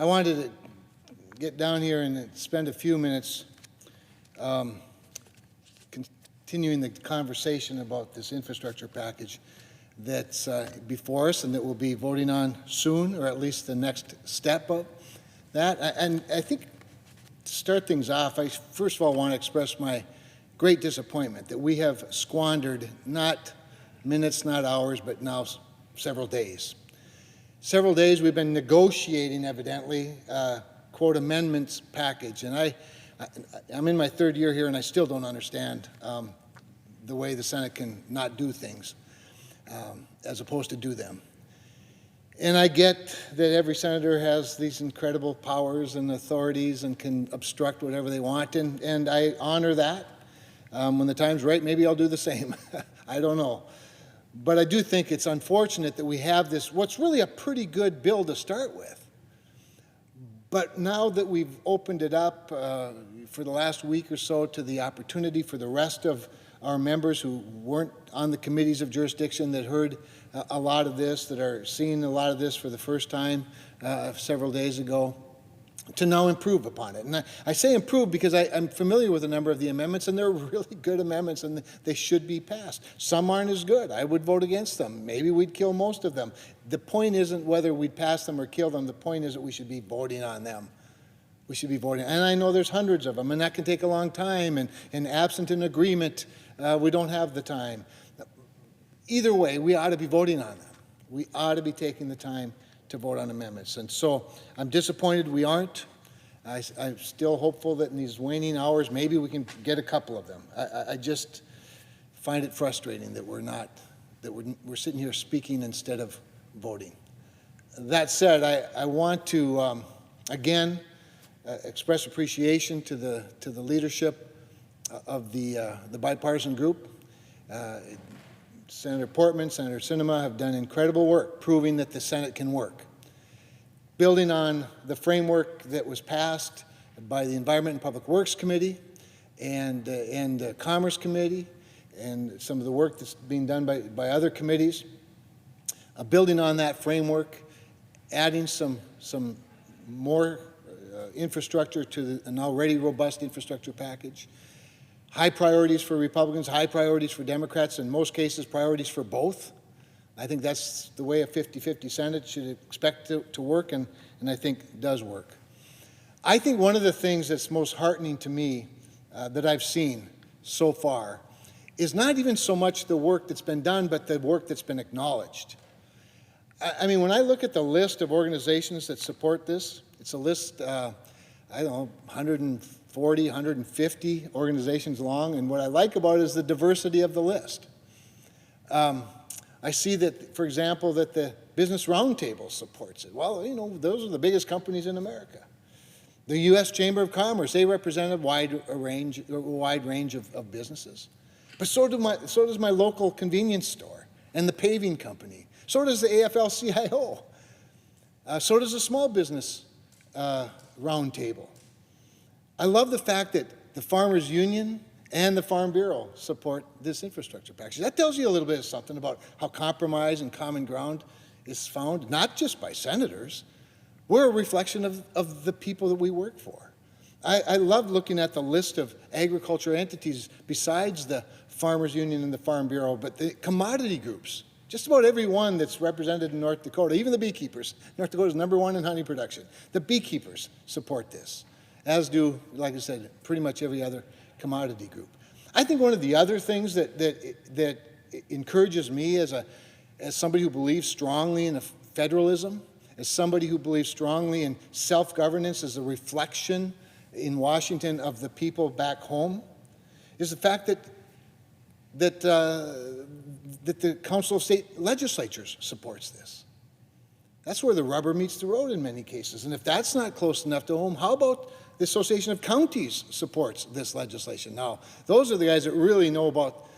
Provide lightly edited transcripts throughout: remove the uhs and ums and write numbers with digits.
I wanted to get down here and spend a few minutes continuing the conversation about this infrastructure package that's before us and that we'll be voting on soon, or at least the next step of that. And I think to start things off, I first of all want to express my great disappointment that we have squandered not minutes, not hours, but now several days. Several days we've been negotiating, evidently, quote, amendments package. And I'm in my third year here, and I still don't understand the way the Senate can not do things as opposed to do them. And I get that every senator has these incredible powers and authorities and can obstruct whatever they want, and I honor that. When the time's right, maybe I'll do the same. I don't know. But I do think it's unfortunate that we have this, what's really a pretty good bill to start with. But now that we've opened it up for the last week or so to the opportunity for the rest of our members who weren't on the committees of jurisdiction that heard a lot of this, that are seeing a lot of this for the first time several days ago, to now improve upon it. And I say improve because I'm familiar with a number of the amendments, and they're really good amendments, and they should be passed. Some aren't as good. I would vote against them. Maybe we'd kill most of them. The point isn't whether we'd pass them or kill them. The point is that we should be voting on them. We should be voting. And I know there's hundreds of them, and that can take a long time, and absent an agreement, we don't have the time. Either way, we ought to be voting on them. We ought to be taking the time to vote on amendments. And so I'm disappointed we aren't. I'm still hopeful that in these waning hours, maybe we can get a couple of them. I just find it frustrating that we're sitting here speaking instead of voting. That said, I want to, again, express appreciation to the leadership of the bipartisan group. Senator Portman, Senator Sinema have done incredible work proving that the Senate can work. Building on the framework that was passed by the Environment and Public Works Committee and the Commerce Committee and some of the work that's being done by other committees, building on that framework, adding some more infrastructure to an already robust infrastructure package. High priorities for Republicans, high priorities for Democrats, in most cases priorities for both. I think that's the way a 50-50 Senate should expect to work, and I think does work. I think one of the things that's most heartening to me that I've seen so far is not even so much the work that's been done, but the work that's been acknowledged. I mean, when I look at the list of organizations that support this, it's a list, I don't know, 140, 150 organizations long, and what I like about it is the diversity of the list. I see that, for example, that the Business Roundtable supports it. Well, you know, those are the biggest companies in America. The U.S. Chamber of Commerce, they represent a wide range of businesses. But so does my local convenience store and the paving company. So does the AFL-CIO. So does the Small Business Roundtable. I love the fact that the Farmers Union and the Farm Bureau support this infrastructure package. That tells you a little bit of something about how compromise and common ground is found, not just by senators. We're a reflection of the people that we work for. I love looking at the list of agriculture entities besides the Farmers Union and the Farm Bureau, but the commodity groups, just about every one that's represented in North Dakota, even the beekeepers. North Dakota is #1 in honey production. The beekeepers support this, as do, like I said, pretty much every other commodity group. I think one of the other things that encourages me as somebody who believes strongly in federalism, as somebody who believes strongly in self-governance as a reflection in Washington of the people back home, is the fact that the Council of State Legislatures supports this. That's where the rubber meets the road in many cases. And if that's not close enough to home, how about the Association of Counties supports this legislation? Now, those are the guys that really know about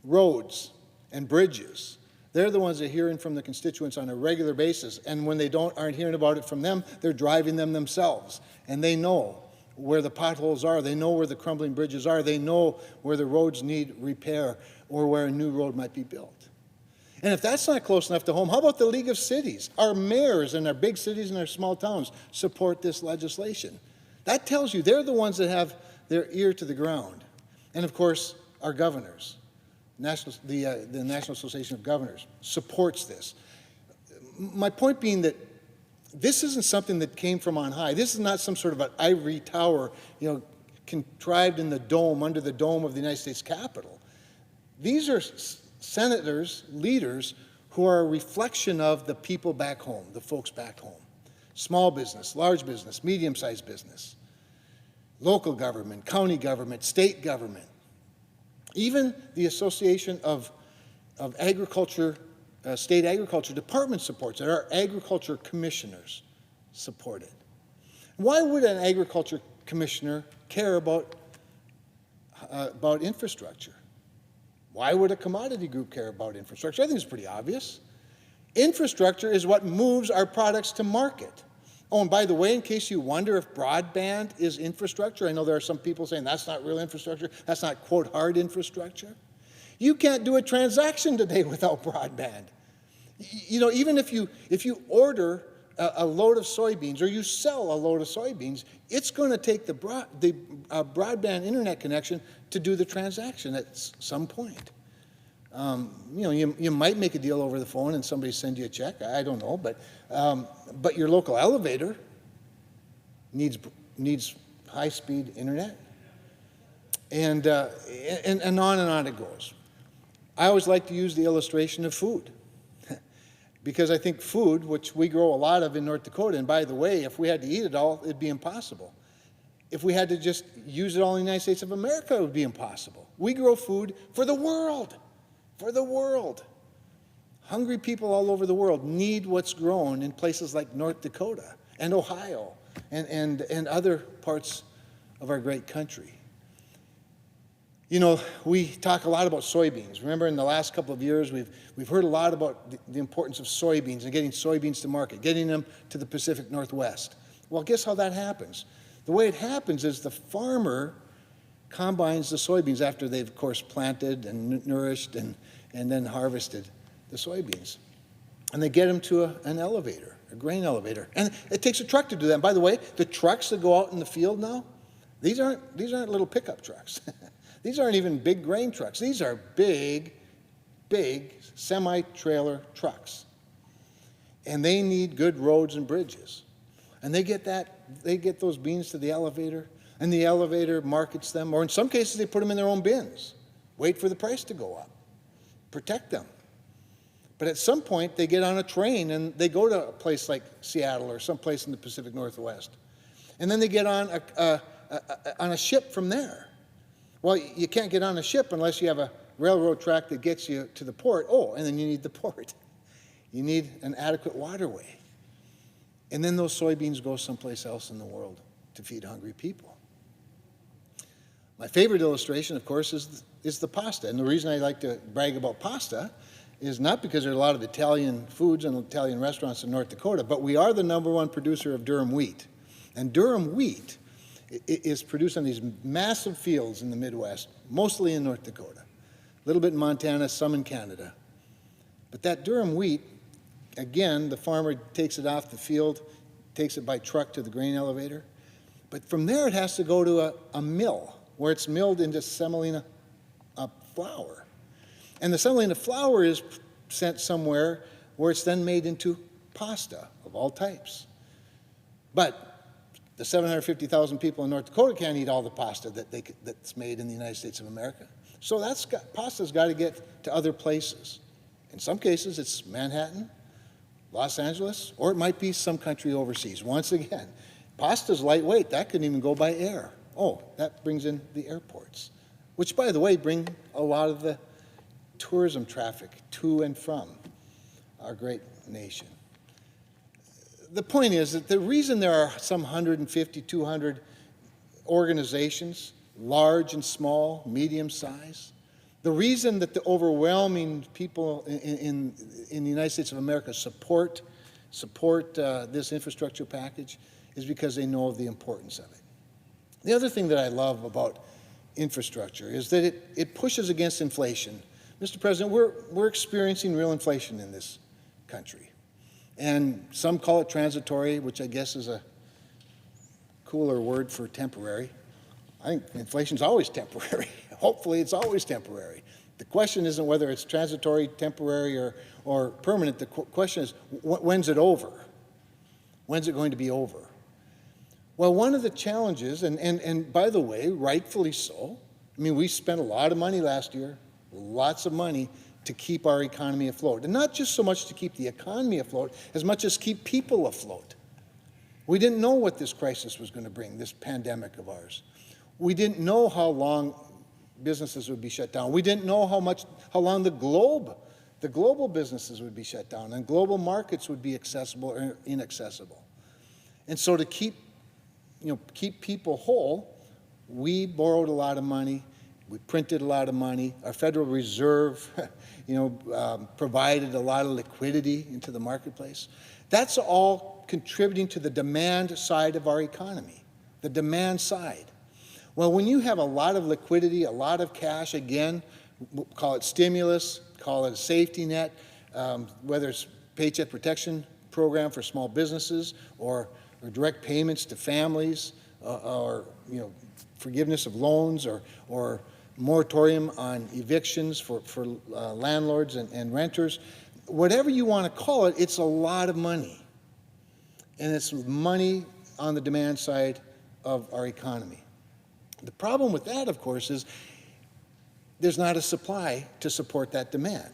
roads and bridges. They're the ones that are hearing from the constituents on a regular basis. And when they aren't hearing about it from them, they're driving them themselves. And they know where the potholes are. They know where the crumbling bridges are. They know where the roads need repair or where a new road might be built. And if that's not close enough to home, how about the League of Cities? Our mayors in our big cities and our small towns support this legislation. That tells you they're the ones that have their ear to the ground. And of course, our governors, the National Association of Governors supports this. My point being that this isn't something that came from on high. This is not some sort of an ivory tower, contrived in the dome, under the dome of the United States Capitol. These are senators, leaders, who are a reflection of the people back home, the folks back home. Small business, large business, medium-sized business, local government, county government, state government. Even the Association of Agriculture, State Agriculture Department supports it. Our agriculture commissioners support it. Why would an agriculture commissioner care about infrastructure? Why would a commodity group care about infrastructure? I think it's pretty obvious. Infrastructure is what moves our products to market. Oh, and by the way, in case you wonder if broadband is infrastructure, I know there are some people saying that's not real infrastructure, that's not, quote, hard infrastructure. You can't do a transaction today without broadband. Even if you order a load of soybeans or you sell a load of soybeans, it's going to take the broadband internet connection to do the transaction at some point. You might make a deal over the phone and somebody send you a check. I don't know, but your local elevator needs high-speed internet, and on it goes. I always like to use the illustration of food, because I think food, which we grow a lot of in North Dakota, and by the way, if we had to eat it all, it'd be impossible. If we had to just use it all in the United States of America, it would be impossible. We grow food for the world. For the world. Hungry people all over the world need what's grown in places like North Dakota and Ohio and other parts of our great country. We talk a lot about soybeans. Remember, in the last couple of years, we've heard a lot about the importance of soybeans and getting soybeans to market, getting them to the Pacific Northwest. Well, guess how that happens? The way it happens is the farmer combines the soybeans after they've, of course, planted and nourished and then harvested the soybeans. And they get them to an elevator, a grain elevator. And it takes a truck to do that. And by the way, the trucks that go out in the field now, these aren't little pickup trucks. These aren't even big grain trucks. These are big semi-trailer trucks. And they need good roads and bridges. And they get those beans to the elevator, and the elevator markets them, or in some cases they put them in their own bins, wait for the price to go up, protect them. But at some point they get on a train and they go to a place like Seattle or someplace in the Pacific Northwest. And then they get on a ship from there. Well, you can't get on a ship unless you have a railroad track that gets you to the port. Oh, and then you need the port. You need an adequate waterway. And then those soybeans go someplace else in the world to feed hungry people. My favorite illustration, of course, is the pasta. And the reason I like to brag about pasta is not because there are a lot of Italian foods and Italian restaurants in North Dakota, but we are the #1 producer of durum wheat. And durum wheat is produced on these massive fields in the Midwest, mostly in North Dakota, a little bit in Montana, some in Canada. But that durum wheat, again, the farmer takes it off the field, takes it by truck to the grain elevator. But from there it has to go to a mill, where it's milled into semolina flour. And the semolina flour is sent somewhere where it's then made into pasta of all types. But the 750,000 people in North Dakota can't eat all the pasta that's made in the United States of America. So pasta's got to get to other places. In some cases, it's Manhattan, Los Angeles, or it might be some country overseas. Once again, pasta's lightweight. That couldn't even go by air. Oh, that brings in the airports, which, by the way, bring a lot of the tourism traffic to and from our great nation. The point is that the reason there are some 150, 200 organizations, large and small, medium size, the reason that the overwhelming people in the United States of America support this infrastructure package is because they know of the importance of it. The other thing that I love about infrastructure is that it pushes against inflation Mr. President, we're experiencing real inflation in this country. And some call it transitory, which I guess is a cooler word for temporary. I think inflation's always temporary. Hopefully it's always temporary. The question isn't whether it's transitory, temporary, or permanent. The question is, when's it over? When's it going to be over? Well, one of the challenges, and by the way, rightfully so, I mean, we spent a lot of money last year, lots of money to keep our economy afloat. And not just so much to keep the economy afloat, as much as keep people afloat. We didn't know what this crisis was going to bring, this pandemic of ours. We didn't know how long businesses would be shut down. We didn't know how long the global businesses would be shut down and global markets would be accessible or inaccessible. And so to keep people whole, we borrowed a lot of money. We printed a lot of money. Our Federal Reserve, provided a lot of liquidity into the marketplace. That's all contributing to the demand side of our economy, the demand side. Well, when you have a lot of liquidity, a lot of cash, again, call it stimulus, call it a safety net, whether it's Paycheck Protection Program for small businesses or direct payments to families, or forgiveness of loans, or moratorium on evictions for landlords and renters. Whatever you want to call it, it's a lot of money. And it's money on the demand side of our economy. The problem with that, of course, is there's not a supply to support that demand.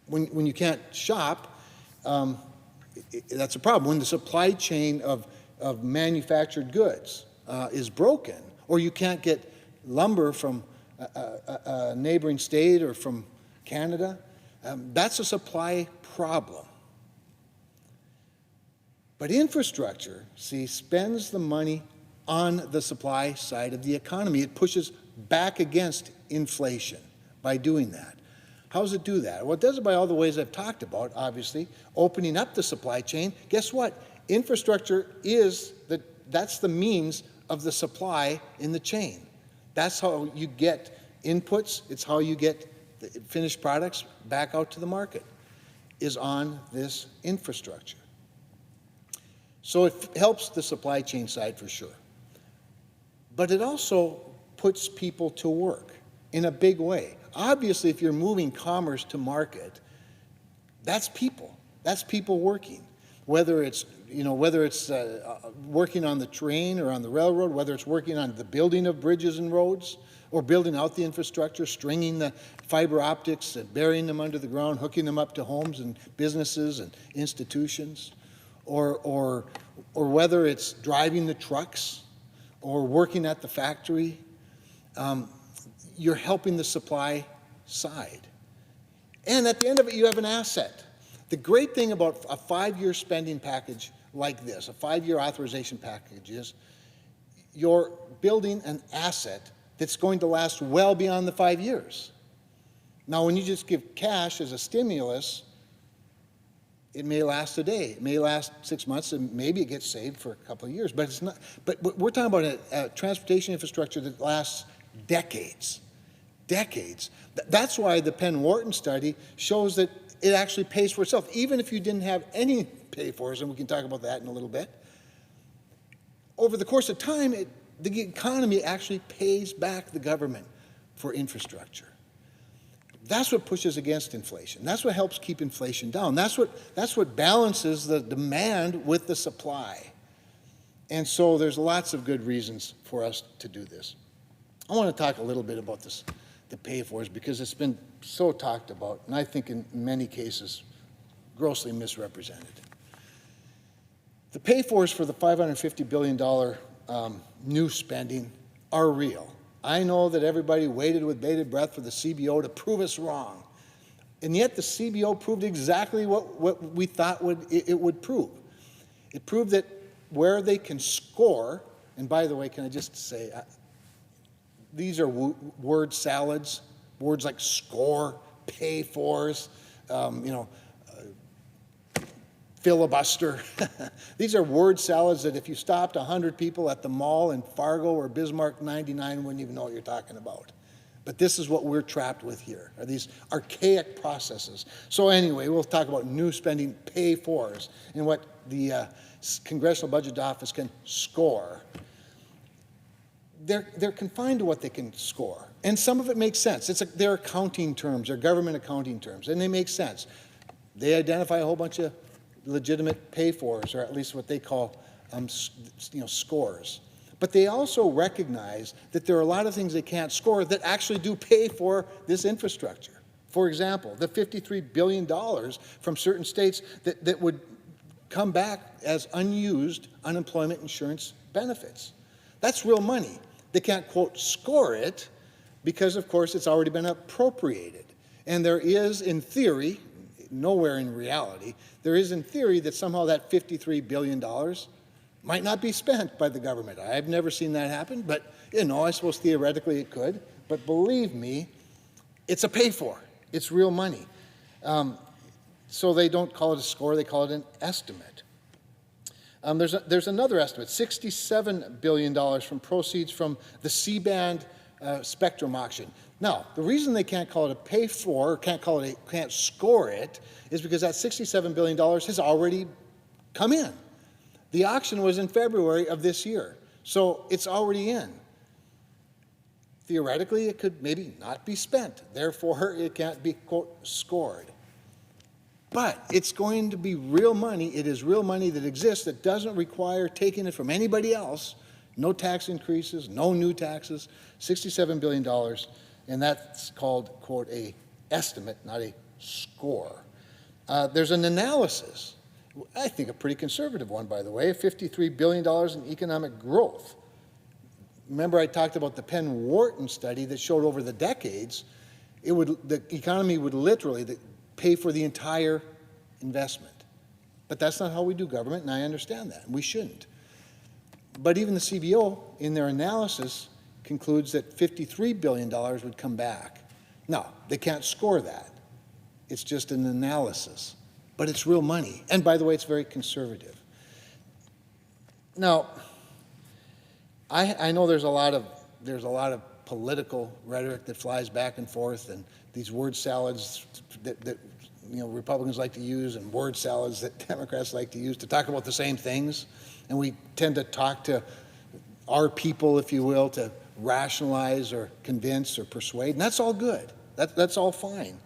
When you can't shop, that's a problem. When the supply chain of manufactured goods is broken, or you can't get lumber from a neighboring state or from Canada, that's a supply problem. But infrastructure, spends the money on the supply side of the economy. It pushes back against inflation by doing that. How does it do that? Well, it does it by all the ways I've talked about, obviously, opening up the supply chain. Guess what? Infrastructure that's the means of the supply in the chain. That's how you get inputs. It's how you get the finished products back out to the market, is on this infrastructure. So it helps the supply chain side for sure. But it also puts people to work in a big way. Obviously, if you're moving commerce to market, that's people. That's people working. Whether it's working on the train or on the railroad, whether it's working on the building of bridges and roads, or building out the infrastructure, stringing the fiber optics and burying them under the ground, hooking them up to homes and businesses and institutions, or whether it's driving the trucks or working at the factory, you're helping the supply side. And at the end of it, you have an asset. The great thing about a 5-year spending package like this, a 5-year authorization package, is you're building an asset that's going to last well beyond the 5 years. Now, when you just give cash as a stimulus, it may last a day, it may last 6 months, and maybe it gets saved for a couple of years. But it's not. But we're talking about a transportation infrastructure that lasts decades, decades. That's why the Penn-Wharton study shows that it actually pays for itself, even if you didn't have any pay-fors, and we can talk about that in a little bit. Over the course of time, the economy actually pays back the government for infrastructure. That's what pushes against inflation. That's what helps keep inflation down. That's what balances the demand with the supply. And so there's lots of good reasons for us to do this. I want to talk a little bit about this, the pay-fors, because it's been so talked about, and I think in many cases grossly misrepresented. The pay-fors for the $550 billion new spending are real. I know that everybody waited with bated breath for the CBO to prove us wrong. And yet the CBO proved exactly what we thought it would prove. It proved that where they can score, and by the way, can I just say, these are word salads, words like score, pay-fors, filibuster. These are word salads that if you stopped 100 people at the mall in Fargo or Bismarck 99 wouldn't even know what you're talking about. But this is what we're trapped with here, are these archaic processes. So anyway, we'll talk about new spending pay-fors and what the Congressional Budget Office can score. They're confined to what they can score. And some of it makes sense. They're accounting terms, they're government accounting terms, and they make sense. They identify a whole bunch of legitimate pay-fors, or at least what they call scores. But they also recognize that there are a lot of things they can't score that actually do pay for this infrastructure. For example, the $53 billion from certain states that would come back as unused unemployment insurance benefits. That's real money. They can't, quote, score it because, of course, it's already been appropriated. And there is, in theory, nowhere in reality, there is in theory that somehow that $53 billion might not be spent by the government. I've never seen that happen, but, I suppose theoretically it could. But believe me, it's a pay-for. It's real money. So they don't call it a score, they call it an estimate. There's another estimate, $67 billion from proceeds from the C-band spectrum auction. Now, the reason they can't call it a pay-for, can't score it, is because that $67 billion has already come in. The auction was in February of this year, so it's already in. Theoretically, it could maybe not be spent. Therefore, it can't be, quote, scored. But it's going to be real money. It is real money that exists that doesn't require taking it from anybody else. No tax increases, no new taxes, $67 billion. And that's called, quote, a estimate, not a score. There's an analysis. I think a pretty conservative one, by the way, $53 billion in economic growth. Remember I talked about the Penn-Wharton study that showed over the decades, the economy would literally pay for the entire investment. But that's not how we do government, and I understand that, and we shouldn't. But even the CBO, in their analysis, concludes that $53 billion would come back. Now, they can't score that. It's just an analysis. But it's real money. And by the way, it's very conservative. Now, I know there's a lot of political rhetoric that flies back and forth, and these word salads that Republicans like to use, and word salads that Democrats like to use to talk about the same things. And we tend to talk to our people, if you will, to rationalize or convince or persuade, and that's all good. That's all fine.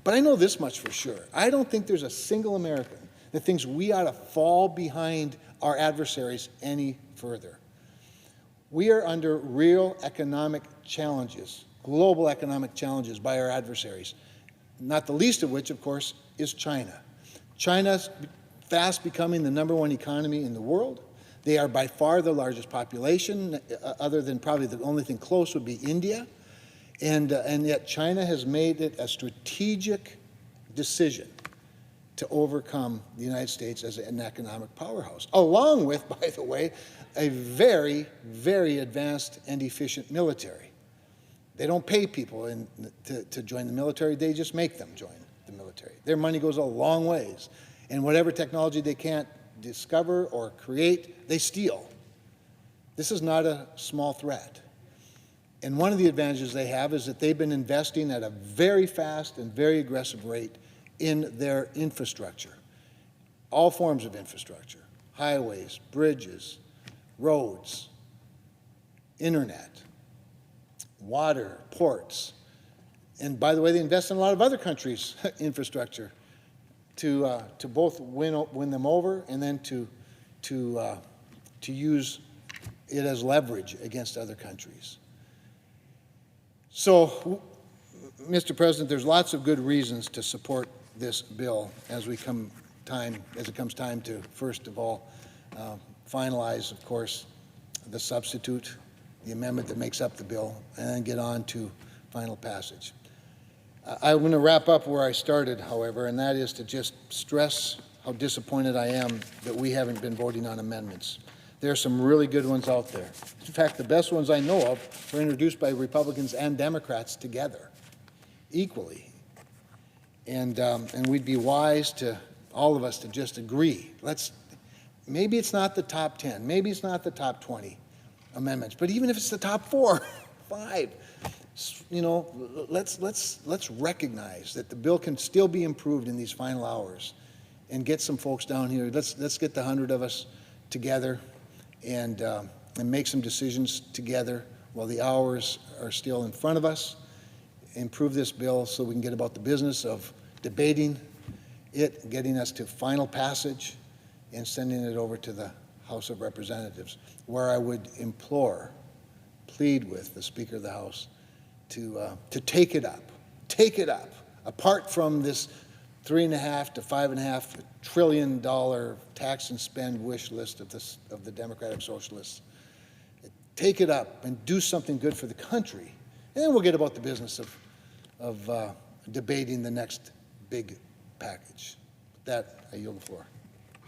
But I know this much for sure. I don't think there's a single American that thinks we ought to fall behind our adversaries any further. We are under real economic challenges, global economic challenges by our adversaries, not the least of which, of course, is China. China's fast becoming the #1 economy in the world. They are by far the largest population, other than probably the only thing close would be India. And yet China has made it a strategic decision to overcome the United States as an economic powerhouse, along with, by the way, a very, very advanced and efficient military. They don't pay people to join the military, they just make them join the military. Their money goes a long ways. And whatever technology they can't discover or create, they steal. This is not a small threat. And one of the advantages they have is that they've been investing at a very fast and very aggressive rate in their infrastructure, all forms of infrastructure, highways, bridges, roads, internet, water, ports. And by the way, they invest in a lot of other countries' infrastructure to both win them over and then to use it as leverage against other countries. So, Mr. President, there's lots of good reasons to support this bill as it comes time to, first of all, finalize, of course, the substitute, the amendment that makes up the bill, and then get on to final passage. I'm going to wrap up where I started, however, and that is to just stress how disappointed I am that we haven't been voting on amendments. There are some really good ones out there. In fact, the best ones I know of were introduced by Republicans and Democrats together, equally. And we'd be wise to, all of us, to just agree. Maybe it's not the top 10, maybe it's not the top 20 amendments, but even if it's the top 4, 5, You know, let's recognize that the bill can still be improved in these final hours, and get some folks down here. Let's get the 100 of us together and make some decisions together while the hours are still in front of us. Improve this bill so we can get about the business of debating it, getting us to final passage, and sending it over to the House of Representatives, where I would plead with the Speaker of the House to take it up, apart from this $3.5 to $5.5 trillion tax and spend wish list of the Democratic Socialists. Take it up and do something good for the country, and then we'll get about the business of debating the next big package. With that, I yield the floor.